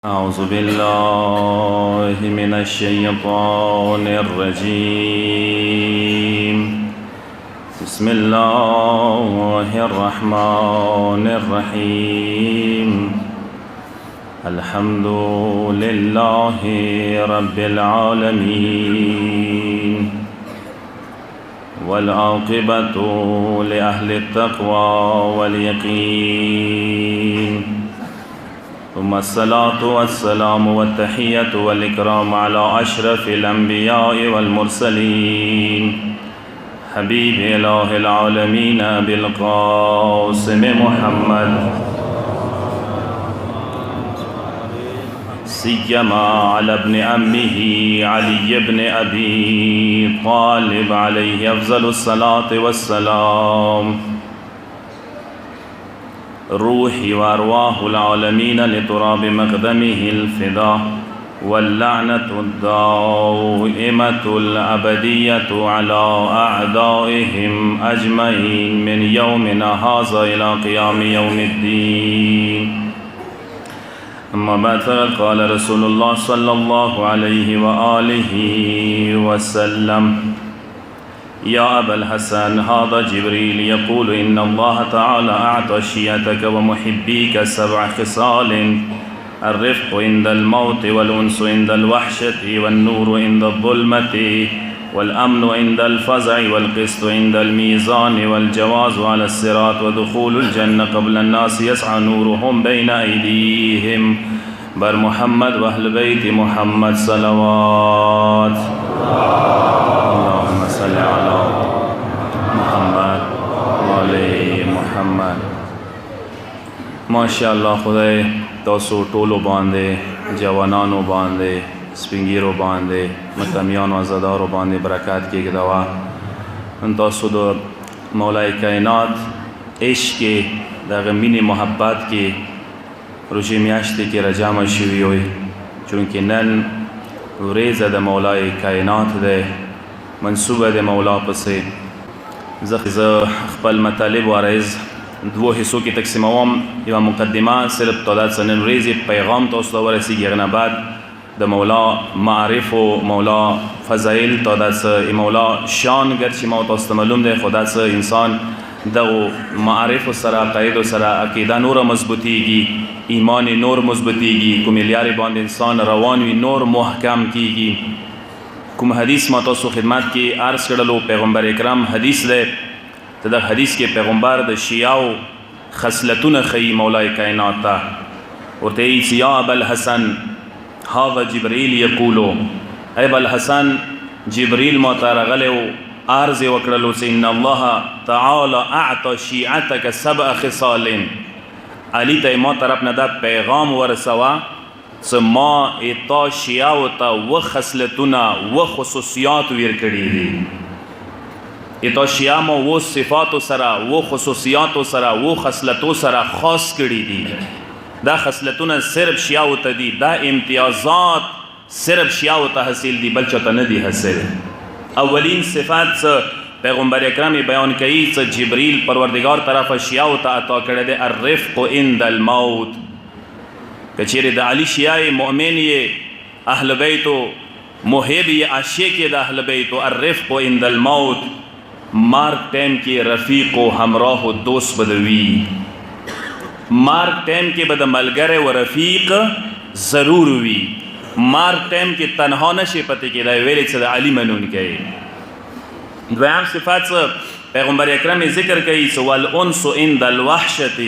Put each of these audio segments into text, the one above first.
أعوذ بالله من الشيطان الرجيم. بسم الله الرحمن الرحيم. الحمد لله رب العالمين، والعاقبة لأهل التقوى واليقين، ثم الصلاة والسلام والتحية والإكرام على أشرف الأنبياء والمرسلين، حبيب إله العالمين بالقاسم محمد، سيما على ابن أمه علي بن أبي طالب عليه أفضل الصلاة والسلام. روحي وأرواح العالمين لتراب مقدمه الفداء، واللعنة الدائمة الأبدية على أعدائهم أجمعين من يومنا هذا إلى قيام يوم الدين. أما بعد، فقد قال رسول الله صلى الله عليه وآله وسلم: يا أبا الحسن، هذا جبريل يقول إن الله تعالى أعطى شيعتك ومحبيك 7 خصال: الرفق عند الموت، والأنس عند الوحشة، والنور عند الظلمة، والأمن عند الفزع، والقسط عند الميزان، والجواز على الصراط، ودخول الجنة قبل الناس يسعى نورهم بين أيديهم. بر محمد وأهل بيت محمد صلوات. اللهم صل على محمد وعلى محمد. ماشاءالله خدای تاسو ټولو باندې، جوانانو باندې، سپینګیرو باندې، متمیانو عزادارو باندې برکات کېږي. دوا تاسو د مولای کائنات عشق کې، دغه مینې محبت کې روژې میاشتې کې راجمع شوي وئ، چونکې نن ورځ د مولای کائنات دی، منصوبه د مولا پسې. زه خپل مطالب و عرض 2 حصو کې تقسیموم. یوه مقدمه صرف تا د نن ورځې پیغام تاسو ته ورسېږي، هغه نه بعد د مولا معارف و مولا فضایل، تا د مولا شان ګرچې ما تاسو ته معلوم دی، خو دا انسان دغو معارفو سره، عقایدو سره عقیده نوره مضبوطیږي، ایمان نور مضبوطیږي، کومې لارې باندې انسان روان وي نور محکم کیږي. کوم حدیث ما تاسو خدمت کې عرض کړلو، پیغمبر اکرم حدیث دی. ته د حدیث کې پیغمبر د شیعو خصلتونه ښیي مولای کائنات ته، ورته یې چې یا ابوالحسن هذا جبریل یقولو، ای ابوالحسن جبریل ما ته راغلی و، عرض یې وکړلو چې ان الله تعالی اعطى شیعتک 7 خصال. علی ته ما طرف نه دا پیغام ورسوه چې ما تا شیعو ته 7 خصلتونه 7 خصوصیات ورکړي دي. تا شیعه ما 7 صفاتو سره، 7 خصوصیاتو سره، 7 خصلتو سره خاص کړي دي. دا خصلتونه صرف شیعو ته دي، دا امتیازات صرف شیعو ته حاصل دي، بل چاته نه دي حاصل. اولین صفات پیغمبر اکرم بیان کوي چې جبریل پروردگار طرف شیعو ته عطا کړی دی: الرفق عند الموت. که چیرې د علی شیعه مؤمن یې، اهل بیتو محب یې، عاشق یې د اهل بیتو، الرفق عند الموت، مارک ټیم کې رفیق و همراه و دوست بدوي. مارک ټیم کې به د ملګری و رفیق ضرور وي. مارک ټیم کې تنها نشي پته کېدای، ویلې چې د علی منونکی. دویم صفات پیغمبر اکرم ذکر کوي چې والانس عند الوحشة،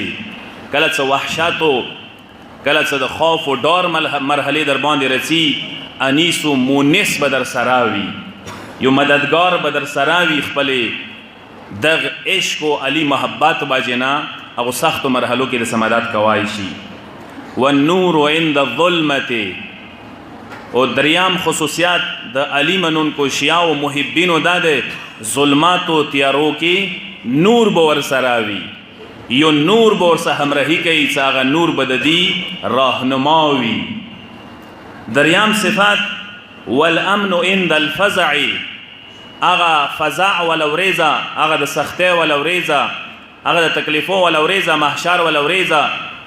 کله چې وحشتو، کله چې د خوف و ډار مرحلې در باندې رسي، انیس و مونس به در سره وي، یو مددگار به در سره وي. خپلې دغ عشق و علی محبت باجې نه هغو سختو مرحلو کې د مدد کوای شي. والنور عند الظلمة، او دریم خصوصیات د علی منونکو شیعه و محبینو دا دی، ظلماتو تیارو کې نور به ورسره وي، یو نور به ورسره همراهي کوي چې هغه نور به د دې راهنما وي. دریم صفات والامن عند الفزع، هغه فزع ولا ورېځه، هغه د سختۍ ولا ورېځه، هغه د تکلیفو ولا ورېځه، محشر ولا ورېځه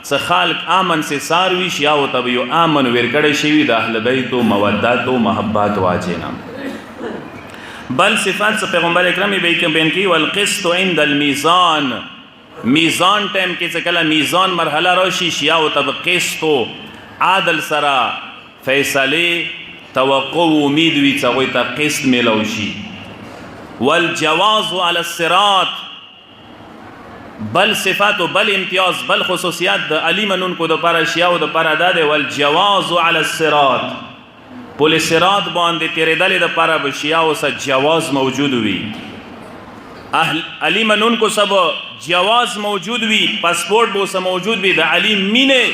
څه خلق امن سے ساروي شیعو ته یو امن ورکړی شوي د اهل بیت و مودت و محبت واجینا. بل صفات څه پیغمبر اکرم به کې بیان کی والقسط عند المیزان، میزان ټیم کې څه کله میزان مرحله راشي شیعو ته قسط و عادل سره فیصله توقع و امید وي څه هغوی ته قسط میلو شي. والجواز على الصراط، بل صفات و بل امتیاز بل خصوصیات د علی منونکو د پاره شیعو د پاره دا دی والجواز على الصراط، پل صراط باندې تیرېدلې د پاره به شیعو سره جواز موجود وي. علی منونکو سب جواز موجود وي، پاسپورت به سره موجود وي، د علی مینه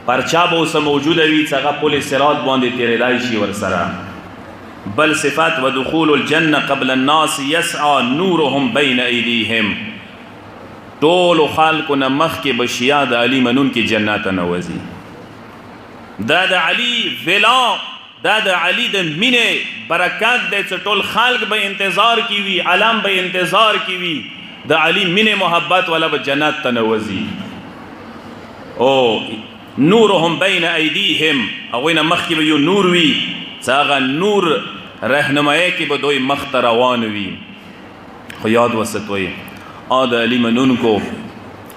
پرچا به سره موجود وي چې هغه پل صراط باندې تیرېدای شي ورسره. بل صفات ودخول الجنه قبل الناس يسعى نورهم بين ايديهم، ټول خلکو نه مخکې به شیعه د علی منونکي جنت ته نوځي. دا د علی ولا، دا د علی د مینې برکات دی چې ټول خلق به انتظار کی وي، عالم به انتظار کی وي د علی مینې محبت والا به جنت ته نوځي. او نورهم بین ایدیهم، هغوی نه مخکې به یو نور وي چې هغه نور رهنمایي کې به دوی مخ ته روان وي. خو یاد وساتئ د علی منونکو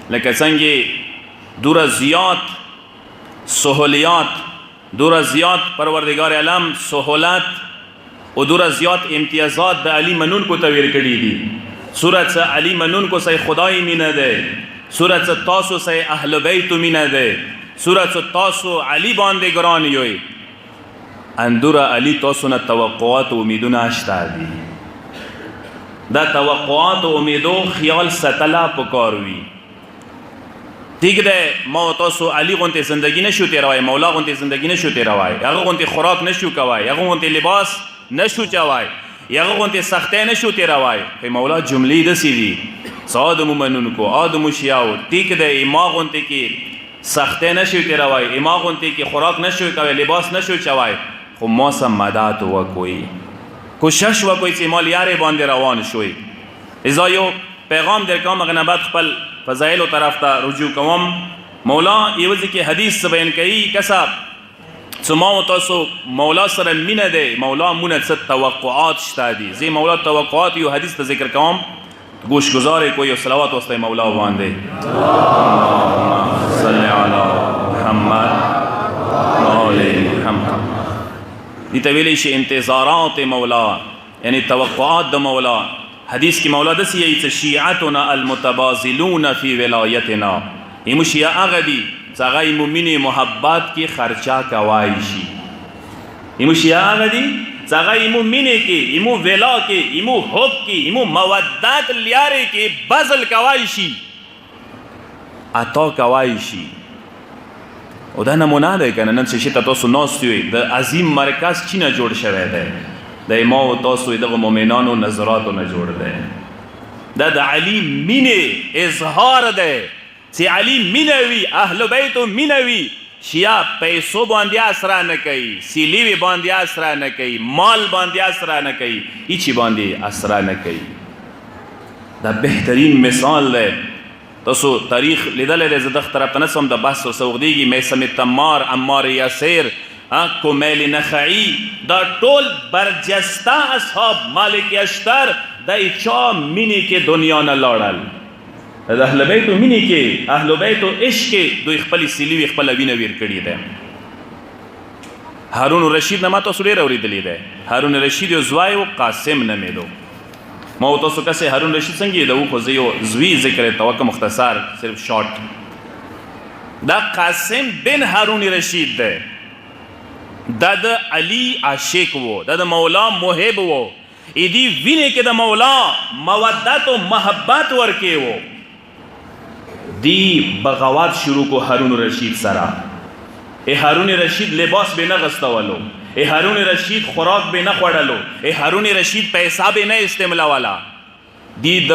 لکه څنګه دوره زیات سهولیات، دوره زیات پروردگار عالم سهولت او دوره زیات امتیازات د علی منونکو ته ورکړي دي. صورت علی منونکو سه خدای مینه ده، صورت تاسو سه اهل بیت مینه ده، صورت تاسو علی باندې ګران یوي. اندوره علی تاسو نه توقعات و امیدونه اشته دي. دا توقعات و امیدو خیال ستلا پکار وي. ٹھیک ده ما تاسو علی غونته زندگی نشو تیروای، مولا غونته زندگی نشو تیروای، هغه غونته خوراک نشو کوای، هغه غونته لباس نشو چوای، هغه غونته سختۍ نشو تیروای. په مولا جملې د سیدی صادم منونکو ادم شیاو ٹھیک ده ما غونته کې سختۍ نشو تیروای، ما غونته کې خوراک نشو کوای، لباس نشو چوای، خو موسم مدد وکوي، کوشش وکوي چې مال یارې باندې روان شوي. ازا یو پیغام در کوم هغه نه بعد خپل فضایلو طرف ته رجوع کوم. مولا یو ځکه حدیث بیان کوي کسا چې ما تاسو مولا سره مینه ده، مولا مونږ څه توقعات شته دي. زه مولا توقعات یو حدیث ته ذکر کوم، گوش گزارې کوی او صلوات واستای مولا باندې. اللهم صل علی محمد و آل محمد. دي ته ویلی شي انتظارات مولا، یعنی توقعات د مولا. حدیث کی مولا دسی یی چې شیعتنا المتبازلون فی ولایتنا، ایمو شیعه هغه دي چې هغه ایمو مینې محبت کې خرچا کوای شي. ایمو شیعه هغه دي چې هغه ایمو مینې کې، ایمو ولا کې، ایمو حب کې، ایمو مودت لیارې کې بذل کوای شي، عطا کوای شي. او دا نمونه ده کنه نن چې تاسو ناست یوئ د عظیم مرکز چی نه جوړ شوی دی؟ د ما او تاسو دغه مؤمنانو نظراتو نه جوړ دی. دا د علی مینې اظهار دی چې علی مینه وي، اهل بیت مینه وي. شیعه پیسو باندې اسره نه کوي، سیلیوي باندې اسره نه کوي، مال باندې اسره نه کوي، هیڅ باندې اسره نه کوي. دا بهترین مثال دی. تاسو تاریخ لیدلې ده، زه دغه طرف ته نسم د بحث ورسوغدېږي. میثم تمار، عمار یاسر، کمیل نخعی، دا ټول برجسته اصحاب مالک اشتر د چا مینې کې دنیا نه لاړل. د اهل بیتو مینې کې، اهل بیتو عشق کې دوی خپلې سیلي خپله وینه ویر کړې ده. هارون رشید نه ما تاسو ډېر اورېدلی دی. هارون رشید یو زوی و، قاسم نومېدو. ما و تاسو کسی هارون رشید څنګه یې د خو زه یو زوی ذکر توکه مختصر صرف شارټ. دا قاسم بن هارون رشید دی. دا د علی عاشق وو، دا د مولا محب وو. ایدی وینې کې د مولا مودت و محبت ورکې وو. دی بغاوت شروع کو هارون رشید سره. هارون رشید لباس به نه غستولو، هارون رشید خوراک به نه خوړلو، هارون رشید پیسہ به نه استعمالولا. دی د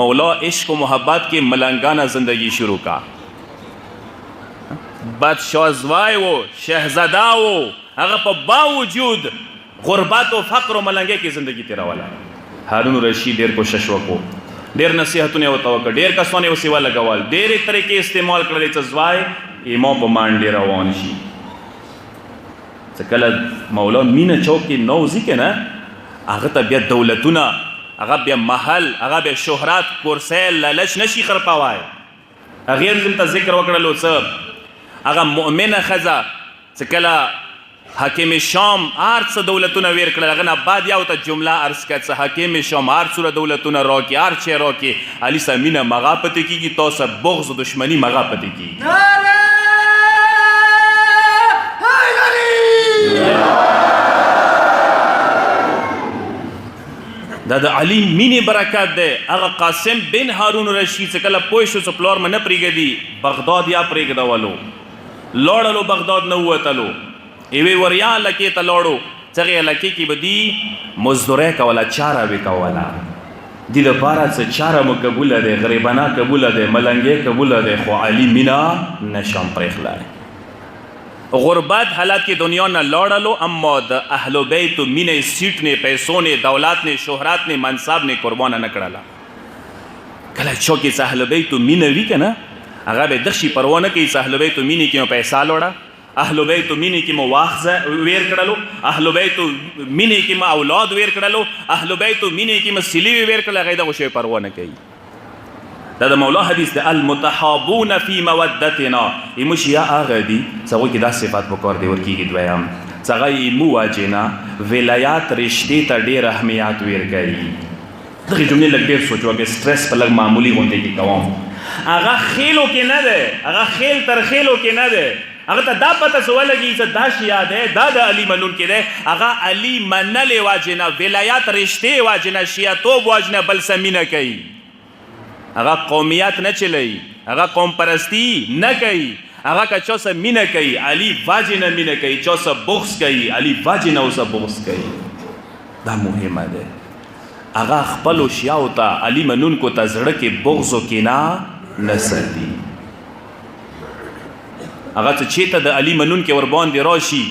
مولا عشق و محبت کې ملنګانه زندگی شروع کا. بادشاہ زوای وو، شہزاده وو، هغه په باوجود غربت و فقر و ملنګۍ کې زندگی تیروله. هارون رشید ډېر کوشش وکړو. ډېر نصیحتونه یې ورته وکړه، ډېر کسان یې وسیوه لګول، ډېرې طریقې استعمال کړلې چې ځوای امام په مانډې روان شي. چې کله مولا مینه چوک کې نه وځي که نه، هغه ته بیا دولتونه، هغه بیا محل، هغه بیا شهرت، کرسی، لالچ نشي خرپوای. هغې هم دلته ذکر وکړلو څه هغه مؤمنه ښځه چې کله حکیم شام هر څه دولتونه ویر کړل، هغه نه بعد یا ورته جمله عرض کړه چې حکیم شام هر څومره دولتونه راکړي، هر شی راکړي، علي سه مینه مغه پتې کېږي، تا سه بغض و دشمني مغه پتې کېږي. دا د علي مینې برکت دی. هغه قاسم بن هارون رشید چې کله پوه شو چې پلار مې نه پرېږدي، بغداد یا پرېږدولو، لاړلو بغداد نه ووتلو، یوې وریا لکې ته لاړو، چې هغې لکې کې به دي مزدورۍ کوله، چاره به کوله، دې دپاره څه چاره مو قبوله دی، غریبانه قبوله دی، ملنګې قبوله دی، خو علي مینه نشم پرېښلی. غربت حالت کې دنیا نه لاړلو، اما د اهل بیت مینې سیټ نه، پیسو نه، دولت نه، شهرت نه، منصب نه قربانه نه کړله. کله چا کې اهل بیت مینه وي که نه، هغه به دغه شي پروا نه کوي چې اهل بیت مینې کې مو پیسه لوړه، اهل بیت مینې کې مو واخذه ویر کړلو، اهل بیت مینې کې مو اولاد ویر کړلو، اهل بیت مینې کې مو سیلې ویر کړل، هغې دغه شی پروا نه کوي. دا د مولا حدیث دی، المتحابون فی مودتنا. ایموش یا هغه دي چې هغوی کې دا صفات په کار دی ورکېږي. دویم چې هغه ایمو وجې نه ولایات رشتې ته ډېر اهمیت ورکوي. دغې جملې لږ ډېر سوچ وکړئ، سټرس په لږ معمولي غوندې کې کوم. هغه خیلو کې نه دی، هغه خیل تر خیلو کې نه دی، هغه ته دا پته څه ولګي چې دا شیعه دی، دا د علي منون کې دی، هغه علي منلې وجې نه، ولایات رشتې وجې نه، شیعتوب وجې نه بل څه مینه کوي. هغه قومیت نه چلوي، هغه قوم پرستی نه کوي، هغه که چا څه مینه کوي علي وجې نه مینه کوي، چا څه بغض کوي علي وجې نه ورسه بغض کوي. دا مهمه ده. هغه خپلو شیعو ته، علي منونکو ته زړه کې بغض و کینه نه ساتي. هغه چې چېرته د علي منونکي ورباندې راشي،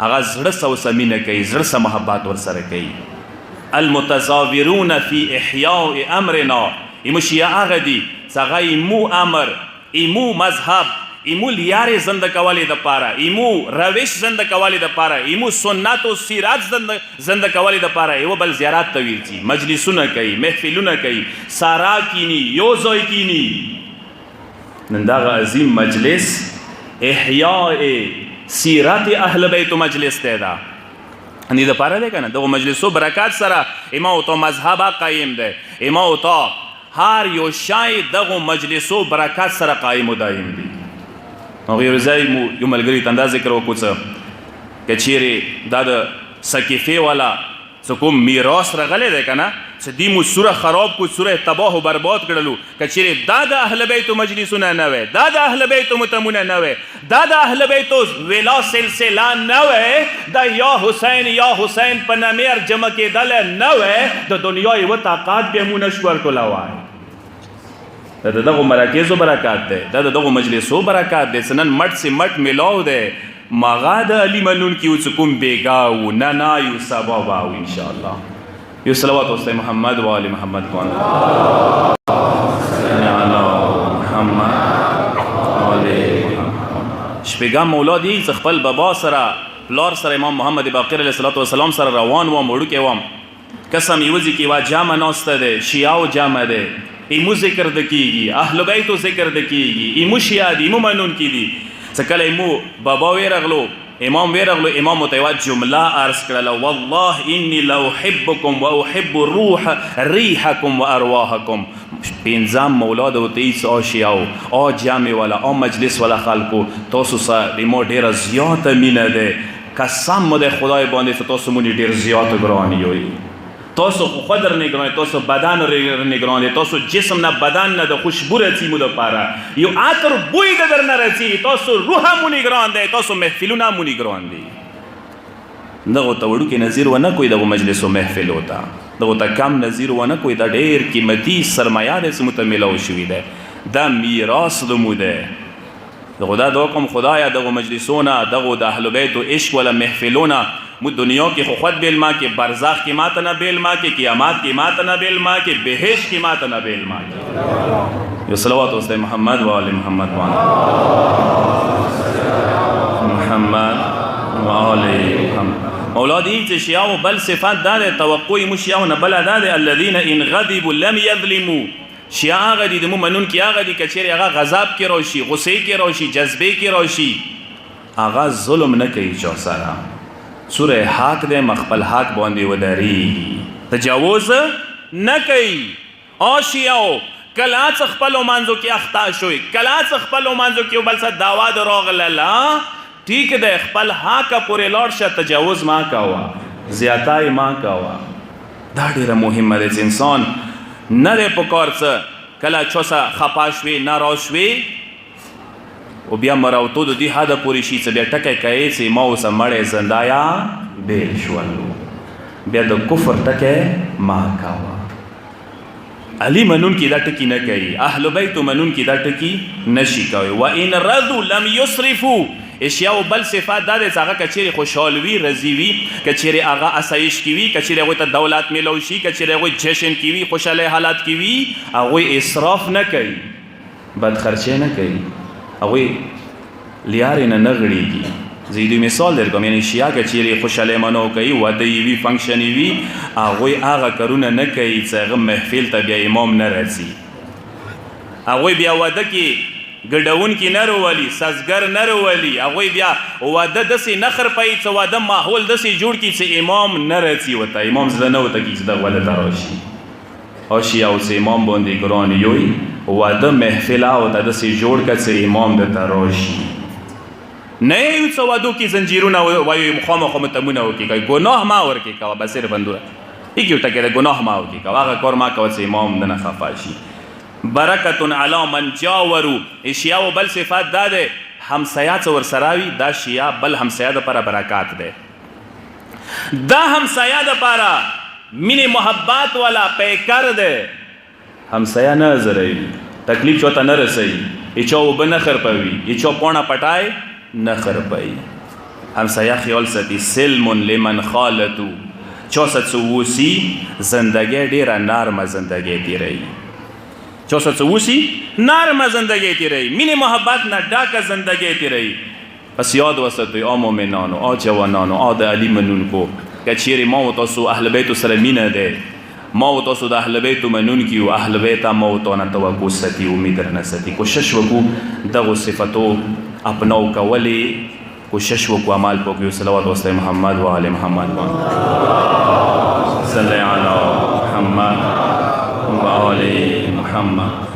هغه زړه سه ورسه مینه کوي، زړه سه محبت ورسره کوي. المتظاهرون فی احیاء امرنا. ایمو شیعه هغه دي چې هغه ایمو امر، ایمو مذهب، ایمو لیارې زنده کولې دپاره، ایمو روش زنده کولې دپاره، ایمو سنت و سیرت زنده کولې دپاره یو بل زیارت ته ورځي، مجلسونه کوي، محفلونه کوي، سارا کینی، یو ځای کینی. نن دغه عظیم مجلس احیاء سیرت اهل بیت مجلس دی. دا دې دپاره دی که نه، دغو مجلسو برکات سره امام ته مذهب قایم دی، امام ته هر یو شای دغو مجلسو برکات سره قایم و دایم دی. هغې یو ځای مو یو ملګري ته دا ذکر وکړو چې که چیرې دا د سکیفې والا څه کوم میراث راغلی دی که نه، چې دې مو سوره خراب کو، سوره تباه و برباد کړلو، که چیرې دا د اهل بیتو مجلسونه نه وی، دا د اهل بیتو متمونه نه وی، دا د اهل بیتو ولا سلسله نه وی، دا یا حسین یا حسین په نامې جمع کېدلی نه وی، د دنیا یوه طاقت بیا مو نشو ورټولوی. دا دغو مراکزو برکات دی، دا دغو مجلسو برکات دی. نن مټ سي مټ ملاو دی، مغا د علي منونکي و چې کوم بېګا و، نه نایو سبا به و انشاءالله. یو صلوات وستی محمد و آل محمد کون شپږم مولا دی چې خپل بابا سره، پلار سره، امام محمد باقر علیه السلام سره روان وم، وړوکی وم، قسم یوه ځای کې یوه جامه ناسته دی، شیعو جامه دی، ایمو ذکر د کېږي، اهل بیتو ذکر د کېږي، ایمو شیعه دي، ایمو منونکي دي. چې کله ایمو بابا ویرغلو، امام ویرغلو، امام ورته یوه جمله عرض کړله، والله انی لاحبکم و احب ریحکم و ارواحکم. پنځم مولا د ورته ایس آ شیعو، آ جمع والا، آ مجلس والا خلکو، تاسو سره د ما ډېره زیاته مینه دی، قسم مو د خدای باندې چې تاسو مونږ ډېر زیات ګران یوئ. تاسو خود را نگرانی، تاسو بدن را نگرانی، تاسو جسم نه بدن نه د خوشبو رسی مو دپاره، یو عطر بوی در نرسی، تاسو روح مو نگران دی، تاسو محفلونه مو نگران دی. دغو ته وړوکې نظیر ونه کوئ، دغو مجلسو محفلو ته دغو ته کم نظیر ونه کوئ. دا ډېر قیمتي سرمایه دی چې مو ته میلاو شوي دی، دا میراث د مو دی. دغو دا دعا کوم خدایه دغو مجلسونه، دغو د اهل بیتو عشق ولا محفلونه مو دنیا کی خو خود بیل ما کی برزخ کی ما تنا بیل ما کی قیامات کی ما تنا بیل ما کی بهشت کی ما تنا بیل ما کی. یا صلوات واسطے محمد و آل محمد و محمد و آل محمد. مولا دی چې شیعو بل صفات داده توقعی مو شیعو نبلا داده الذین ان غضبوا لم یظلموا. شیعه آغا دی دمو منون کی آغا دی کچیر آغا غضب کی روشی غصے کی روشی جذبے کی روشی آغا ظلم نکی چو سارا سورہ حاک دے مخبل حاک باندی وداری تجاوز نکی. او شیعو کلاچ اخپلو منزو کی اخطا شوی کلاچ اخپلو منزو کی بلسا دعواد روغ للا ٹھیک دے اخپل حاکا پورے لوڑشا تجاوز ما کوا زیادائی ما کوا. دا دیر مهم دے انسان نده پکار سا کلا چوسا خپاشوی ناروشوی و بیا مراوتو دو دی حد پوری شید سا بیا ٹکے کئی سی ماو سا مڑے زندایا بیل شوالو بیا دو کفر ٹکے ما کوا. علی منون کی دا ٹکی نکئی اہل بیتو منون کی دا ٹکی نشی کوئی. و این ردو لم یسرفو اشیاء بل صفات داده آغا کچیر خوشحالوی رزیوی کچیر آغا اسایش کیوی کچیر اغوی تا دولت ملوشی کچیر اغوی جشن کیوی خوشحال حالات کیوی اغوی اسراف نکی بدخرچه نکی اغوی لیاری نغڑی کی. زیدو مثال در کم یعنی شیعه کچیر خوشحال منو کئی ودیوی فنکشنیوی اغوی آغا کرون نکی چه محفل تا بیا امام نرسی اغوی بیا وده کی گډون کی نرو ولی سازگر نرو ولی اغوی بیا واده دسی نخر پای څه واده ماحول دسی جوړ کی څه امام نرسی وتا امام زده نه وتا کی زده ولې تراشی او شی او څه امام باندې ګران یوي واده محفل او دسی جوړ ک څه امام د تراشی نه یو څه وادو کی زنجیرونه وایي مخامخ متمونه وکي کوي گناه ما ورکی کا بسیر بندوره یکیو ټکه گناه ما وکي کا هغه کور ما کا څه امام نه خفاشی. برکتون علا من جاورو اشیاء و بل صفات داده همسایات ور سراوی دا شیعه بل همسایه پارا برکات ده دا همسایه پارا من محبت والا پیکر ده همسایه نظره تکلیف چوتا نرسی ایچو و بنخر پوی ایچو پونا پٹائے نخر پوی همسایه خیال ستی سلم لمن خالتو چوست سووسی زندگی دیر نرم زندگی دیره چوسا چوسی نرم زندگی تی رہی منی محبت نہ ڈاکا زندگی تی رہی. پس یاد وسطوی آ مومنانو آ جوانانو آ دا علی منون کو کچیری ما و تاسو اهل بیتو سر مینه ده ما و تاسو دا اهل بیتو منون کیو اهل بیتا ما و تانا توقع ستی امیدر نستی کوشش وکو دغو صفتو اپناو کولی کوشش وکو عمال پوکیو. صلوات واسطے محمد و آل محمد صلی علی محمد و آل محمد.